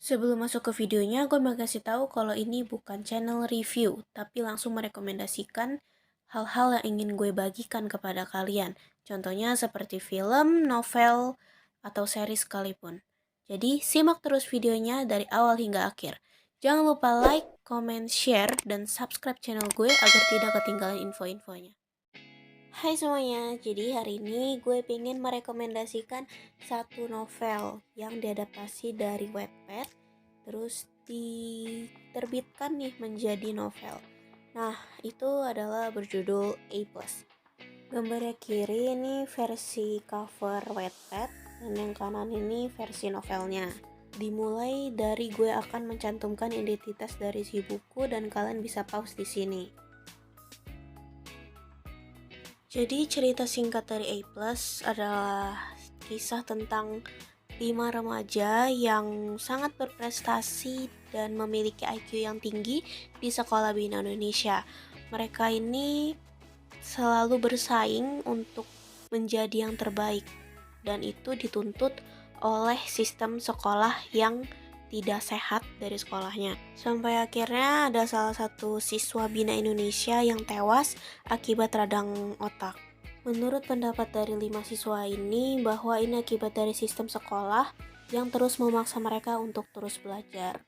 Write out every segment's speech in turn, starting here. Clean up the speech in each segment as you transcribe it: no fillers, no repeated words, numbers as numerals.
Sebelum masuk ke videonya, gue mau kasih tahu kalau ini bukan channel review, tapi langsung merekomendasikan hal-hal yang ingin gue bagikan kepada kalian. Contohnya seperti film, novel, atau series sekalipun. Jadi, simak terus videonya dari awal hingga akhir. Jangan lupa like, comment, share, dan subscribe channel gue agar tidak ketinggalan info-infonya. Hai semuanya, jadi hari ini gue pengen merekomendasikan satu novel yang diadaptasi dari Wattpad, terus diterbitkan nih menjadi novel. Nah, itu adalah berjudul A+. Gambarnya kiri ini versi cover Wattpad, dan yang kanan ini versi novelnya. Dimulai dari gue akan mencantumkan identitas dari si buku dan kalian bisa pause di sini. Jadi cerita singkat dari A+ adalah kisah tentang 5 remaja yang sangat berprestasi dan memiliki IQ yang tinggi di sekolah Bina Indonesia. Mereka ini selalu bersaing untuk menjadi yang terbaik dan itu dituntut oleh sistem sekolah yang tidak sehat dari sekolahnya. Sampai akhirnya ada salah satu siswa Bina Indonesia yang tewas akibat radang otak. Menurut pendapat dari 5 siswa ini, bahwa ini akibat dari sistem sekolah yang terus memaksa mereka untuk terus belajar.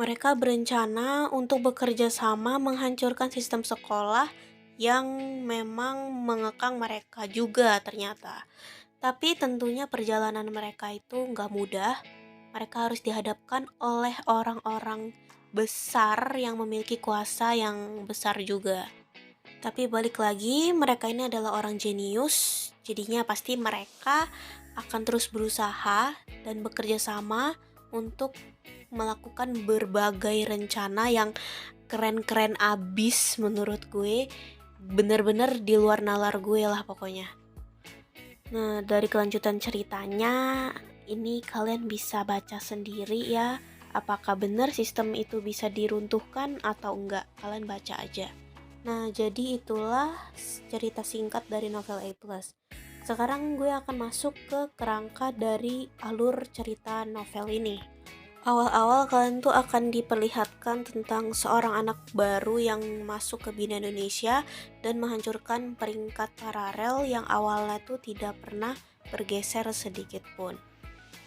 Mereka berencana untuk bekerja sama menghancurkan sistem sekolah yang memang mengekang mereka juga ternyata. Tapi tentunya perjalanan mereka itu nggak mudah. Mereka harus dihadapkan oleh orang-orang besar yang memiliki kuasa yang besar juga. Tapi balik lagi, mereka ini adalah orang jenius, jadinya pasti mereka akan terus berusaha dan bekerja sama untuk melakukan berbagai rencana yang keren-keren abis menurut gue. Bener-bener di luar nalar gue lah pokoknya. Nah, dari kelanjutan ceritanya, ini kalian bisa baca sendiri ya. Apakah benar sistem itu bisa diruntuhkan atau enggak? Kalian baca aja. Nah, jadi itulah cerita singkat dari novel A+. Sekarang gue akan masuk ke kerangka dari alur cerita novel ini. Awal-awal kalian tuh akan diperlihatkan tentang seorang anak baru yang masuk ke Bina Indonesia dan menghancurkan peringkat paralel yang awalnya tuh tidak pernah bergeser sedikit pun.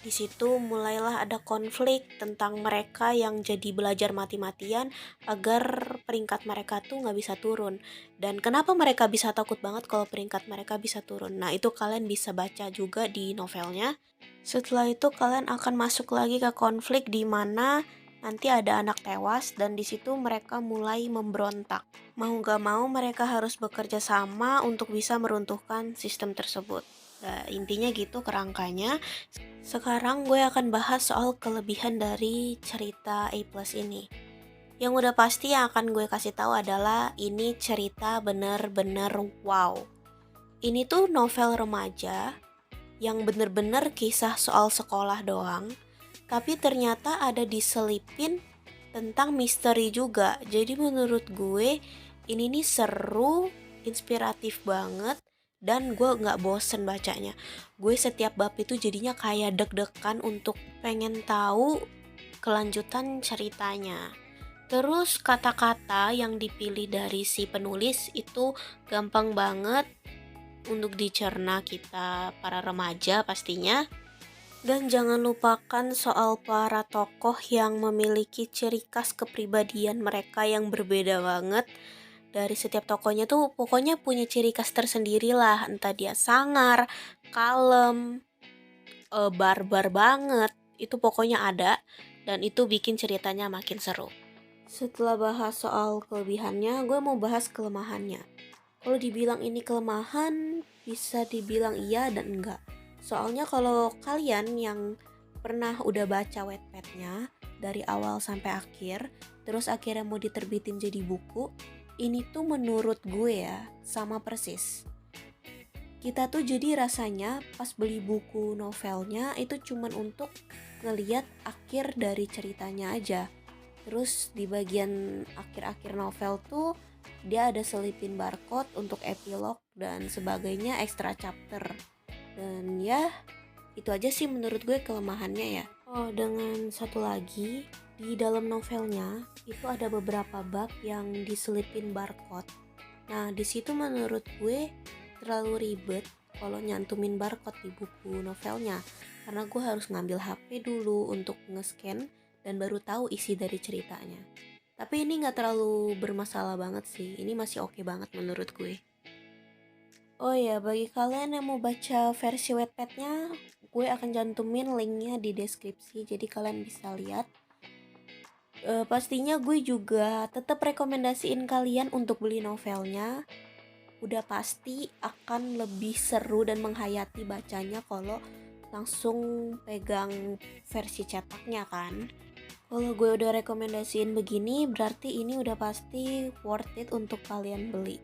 Di situ mulailah ada konflik tentang mereka yang jadi belajar mati-matian agar peringkat mereka tuh nggak bisa turun. Dan kenapa mereka bisa takut banget kalau peringkat mereka bisa turun? Nah, itu kalian bisa baca juga di novelnya. Setelah itu kalian akan masuk lagi ke konflik di mana nanti ada anak tewas dan di situ mereka mulai memberontak. Mau gak mau mereka harus bekerja sama untuk bisa meruntuhkan sistem tersebut. Nah, intinya gitu kerangkanya. Sekarang gue akan bahas soal kelebihan dari cerita A+ ini. Yang udah pasti yang akan gue kasih tahu adalah ini cerita bener-bener wow. Ini tuh novel remaja yang bener-bener kisah soal sekolah doang, tapi ternyata ada diselipin tentang misteri juga. Jadi menurut gue ini nih seru, inspiratif banget, dan gue nggak bosen bacanya. Gue setiap bab itu jadinya kayak deg-degan untuk pengen tahu kelanjutan ceritanya. Terus kata-kata yang dipilih dari si penulis itu gampang banget untuk dicerna kita para remaja pastinya. Dan jangan lupakan soal para tokoh yang memiliki ciri khas kepribadian mereka yang berbeda banget. Dari setiap tokohnya tuh pokoknya punya ciri khas tersendiri lah. Entah dia sangar, kalem, barbar banget. Itu pokoknya ada. Dan itu bikin ceritanya makin seru. Setelah bahas soal kelebihannya, gue mau bahas kelemahannya. Kalau dibilang ini kelemahan, bisa dibilang iya dan enggak. Soalnya kalau kalian yang pernah udah baca Wattpad-nya dari awal sampai akhir, terus akhirnya mau diterbitin jadi buku, ini tuh menurut gue ya, sama persis. Kita tuh jadi rasanya pas beli buku novelnya itu cuman untuk ngeliat akhir dari ceritanya aja. Terus di bagian akhir-akhir novel tuh dia ada selipin barcode untuk epilog dan sebagainya extra chapter. Dan ya itu aja sih menurut gue kelemahannya ya. Oh, dengan satu lagi, di dalam novelnya itu ada beberapa bab yang diselipin barcode. Nah, di situ menurut gue terlalu ribet kalau nyantumin barcode di buku novelnya, karena gue harus ngambil HP dulu untuk nge-scan dan baru tahu isi dari ceritanya. Tapi ini nggak terlalu bermasalah banget sih, ini masih oke banget menurut gue. Oh ya, bagi kalian yang mau baca versi Wattpad-nya, gue akan cantumin linknya di deskripsi, jadi kalian bisa lihat. Pastinya gue juga tetap rekomendasiin kalian untuk beli novelnya. Udah pasti akan lebih seru dan menghayati bacanya kalau langsung pegang versi cetaknya kan. Kalau gue udah rekomendasiin begini, berarti ini udah pasti worth it untuk kalian beli.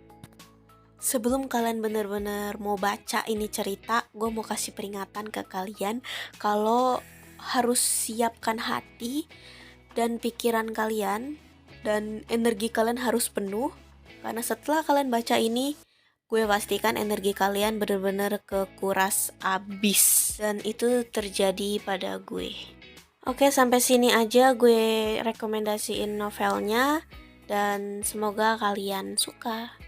Sebelum kalian bener-bener mau baca ini cerita, gue mau kasih peringatan ke kalian kalau harus siapkan hati dan pikiran kalian dan energi kalian harus penuh, karena setelah kalian baca ini, gue pastikan energi kalian bener-bener kekuras abis, dan itu terjadi pada gue. Oke, sampai sini aja gue rekomendasiin novelnya dan semoga kalian suka.